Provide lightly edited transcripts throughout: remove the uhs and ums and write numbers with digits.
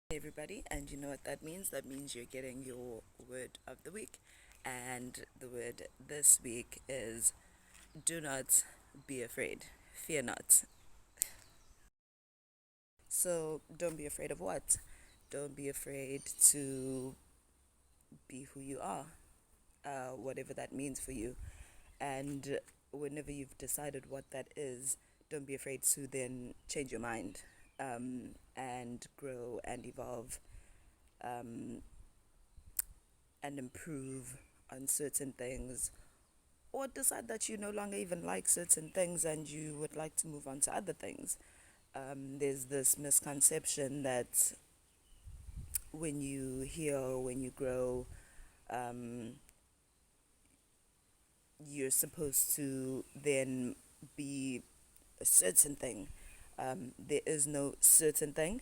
Hey everybody, and you know what that means? That means you're getting your word of the week, and the word this week is do not be afraid. Fear not. So, don't be afraid of what? Don't be afraid to be who you are, whatever that means for you. And whenever you've decided what that is, don't be afraid to then change your mind and grow and evolve um, and improve on certain things, or decide that you no longer even like certain things and you would like to move on to other things. There's this misconception that when you heal, when you grow, um, you're supposed to then be a certain thing. There is no certain thing.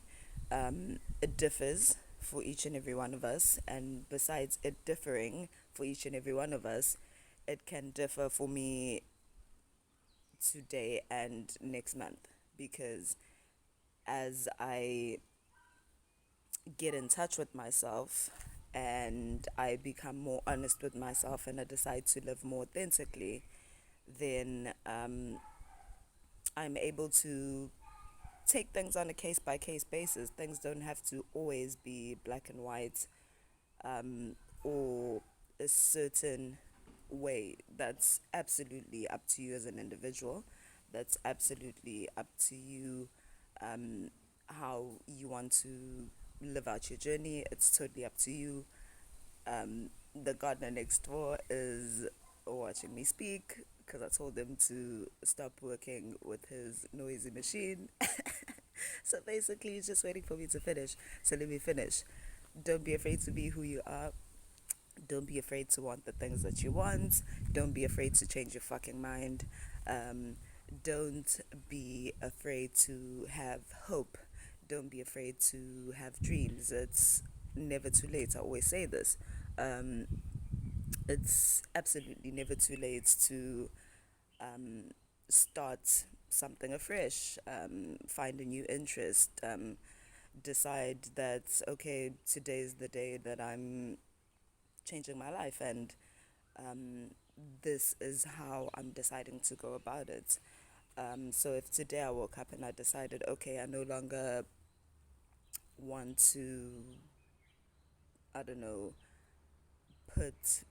It differs for each and every one of us, and besides it differing for each and every one of us, it can differ for me today and next month, because as I get in touch with myself and I become more honest with myself and I decide to live more authentically, then I'm able to take things on a case by case basis. Things don't have to always be black and white, or a certain way. That's absolutely up to you as an individual. That's absolutely up to you, how you want to live out your journey. It's totally up to you. The gardener next door is watching me speak because I told him to stop working with his noisy machine. So basically, he's just waiting for me to finish. So let me finish. Don't be afraid to be who you are. Don't be afraid to want the things that you want. Don't be afraid to change your fucking mind. Um, don't be afraid to have hope. Don't be afraid to have dreams. It's never too late. I always say this. Um, it's absolutely never too late to um, start something afresh, find a new interest, decide that, okay, today is the day that I'm changing my life, and um, this is how I'm deciding to go about it. So if today I woke up and I decided, okay, I no longer want to, I don't know, put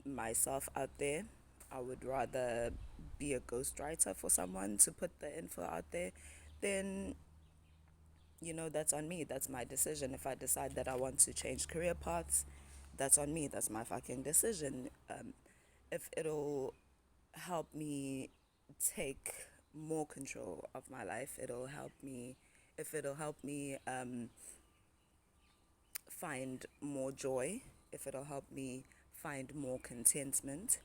myself out there, I would rather be a ghostwriter for someone to put the info out there, then that's on me. That's my decision. If I decide that I want to change career paths, that's on me. That's my fucking decision. If it'll help me take more control of my life, it'll help me. If it'll help me find more joy, if it'll help me find more contentment,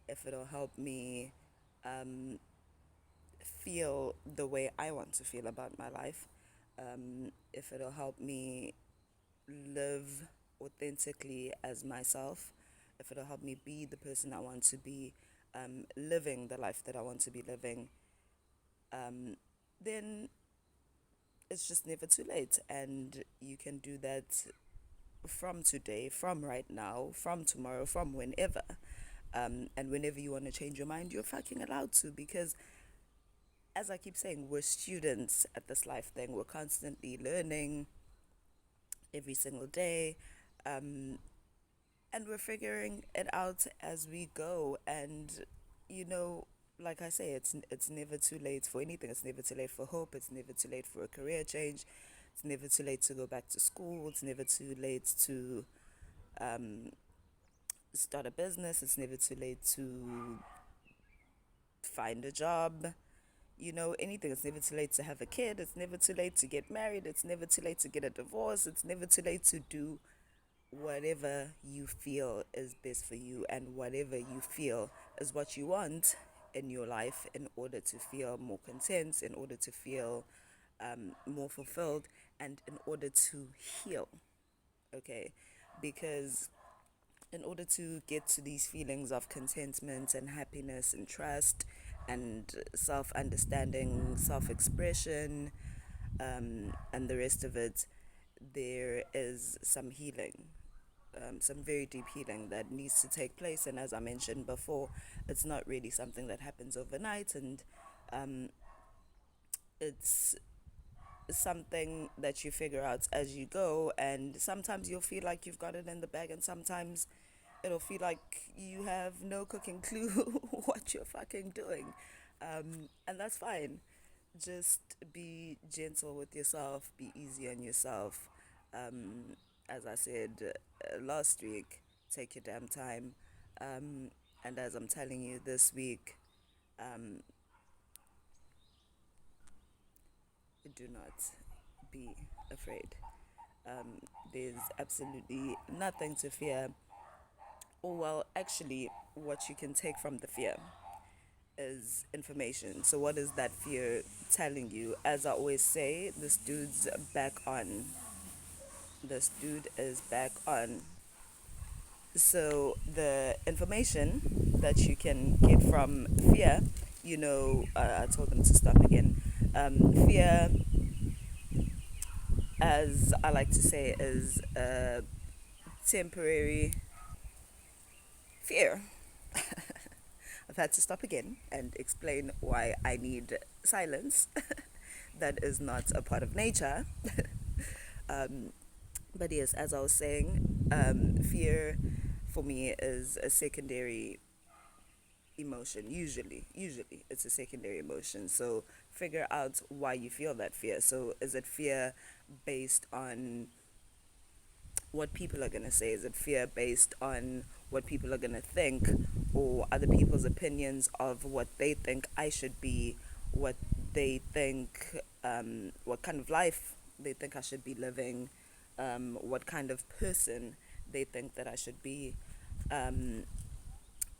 if it'll help me feel the way I want to feel about my life, if it'll help me live authentically as myself, if it'll help me be the person I want to be, living the life that I want to be living, then it's just never too late. And you can do that from today, from right now, from tomorrow, from whenever. And whenever you want to change your mind, you're fucking allowed to, because as I keep saying, we're students at this life thing. We're constantly learning every single day. Um, and we're figuring it out as we go. And you know like I say, it's never too late for anything. It's never too late for hope. It's never too late for a career change. It's never too late to go back to school. It's never too late to start a business. It's never too late to find a job. Anything. It's never too late to have a kid. It's never too late to get married. It's never too late to get a divorce. It's never too late to do whatever you feel is best for you, and whatever you feel is what you want in your life, in order to feel more content, in order to feel more fulfilled, and in order to heal. Okay, because in order to get to these feelings of contentment and happiness and trust and self understanding, self expression, and the rest of it, there is some healing, some very deep healing that needs to take place. And as I mentioned before, it's not really something that happens overnight, and um, it's something that you figure out as you go. And sometimes you'll feel like you've got it in the bag, and sometimes it'll feel like you have no cooking clue what you're fucking doing. And that's fine. Just be gentle with yourself, be easy on yourself. As I said last week, take your damn time. Um, and as I'm telling you this week, um, do not be afraid. There's absolutely nothing to fear. Or, well, actually, what you can take from the fear is information. So, what is that fear telling you? As I always say, this dude's back on. This dude is back on. So, the information that you can get from fear, I told them to stop again. Fear, as I like to say, is a temporary fear. I've had to stop again and explain why I need silence. That is not a part of nature. um, but yes, as I was saying, fear for me is a secondary emotion. Usually, it's a secondary emotion. So figure out why you feel that fear. So is it fear based on what people are going to say? Is it fear based on what people are going to think, or other people's opinions of what they think I should be, what they think, what kind of life they think I should be living, what kind of person they think that I should be? Um,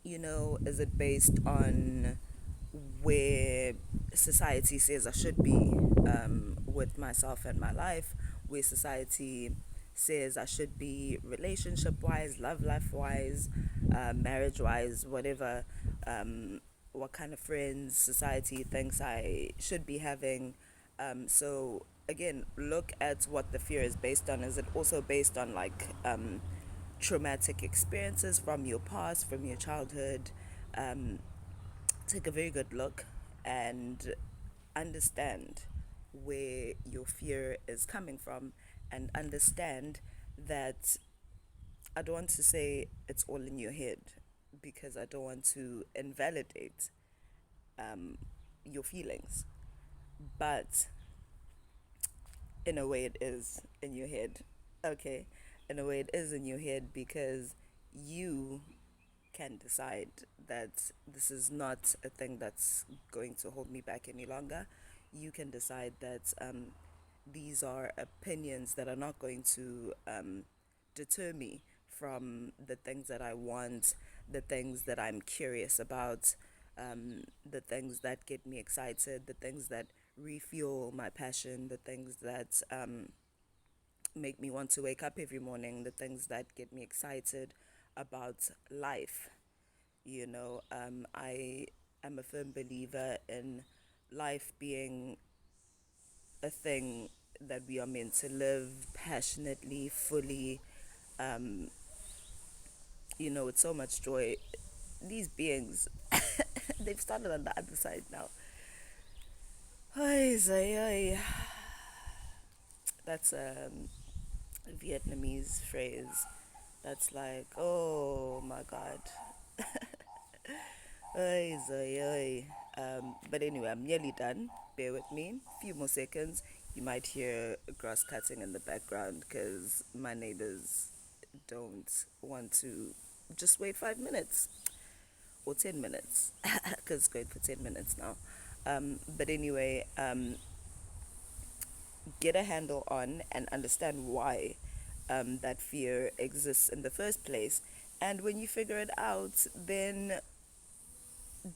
is it based on where society says I should be with myself and my life, where society says I should be relationship wise, love life wise, marriage wise, whatever, what kind of friends society thinks I should be having. So, again, look at what the fear is based on. Is it also based on like traumatic experiences from your past, from your childhood? Um, Take a very good look and understand where your fear is coming from, and understand that I don't want to say it's all in your head, because I don't want to invalidate um, your feelings, but in a way it is in your head. Okay, in a way it is in your head, because you can decide that this is not a thing that's going to hold me back any longer. You can decide that these are opinions that are not going to deter me from the things that I want, the things that I'm curious about, the things that get me excited, the things that refuel my passion, the things that make me want to wake up every morning, the things that get me excited about life. I am a firm believer in life being a thing that we are meant to live passionately, fully, um, with so much joy. These beings, they've started on the other side now. Ay, ay, ay. That's a Vietnamese phrase. That's like, oh my God. Ay, ay, ay. But anyway, I'm nearly done. Bear with me. Few more seconds. You might hear grass cutting in the background because my neighbors don't want to just wait 5 minutes or 10 minutes, because it's going for 10 minutes now. But anyway, get a handle on and understand why that fear exists in the first place. And when you figure it out, then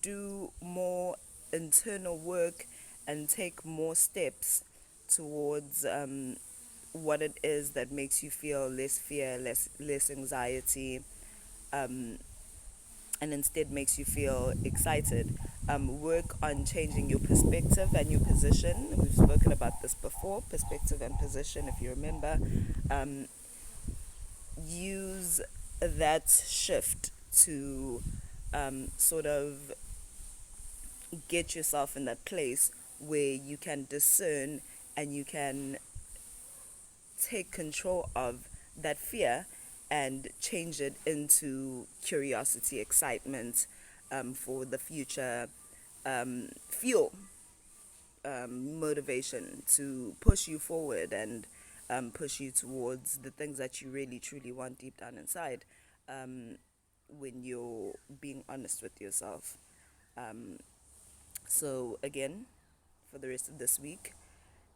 do more internal work and take more steps towards what it is that makes you feel less fear, less anxiety, um, and instead makes you feel excited work on changing your perspective and your position. We've spoken about this before, perspective and position, if you remember. Um, Use that shift to sort of get yourself in that place where you can discern and you can take control of that fear and change it into curiosity, excitement for the future, fuel, motivation to push you forward and push you towards the things that you really truly want deep down inside um, when you're being honest with yourself. Um, so, again, for the rest of this week,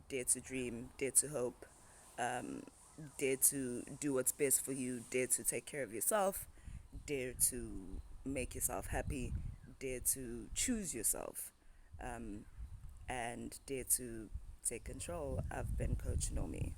dare to dream, dare to hope, um, dare to do what's best for you, dare to take care of yourself, dare to make yourself happy, dare to choose yourself, and dare to take control. I've been Coach Nomie.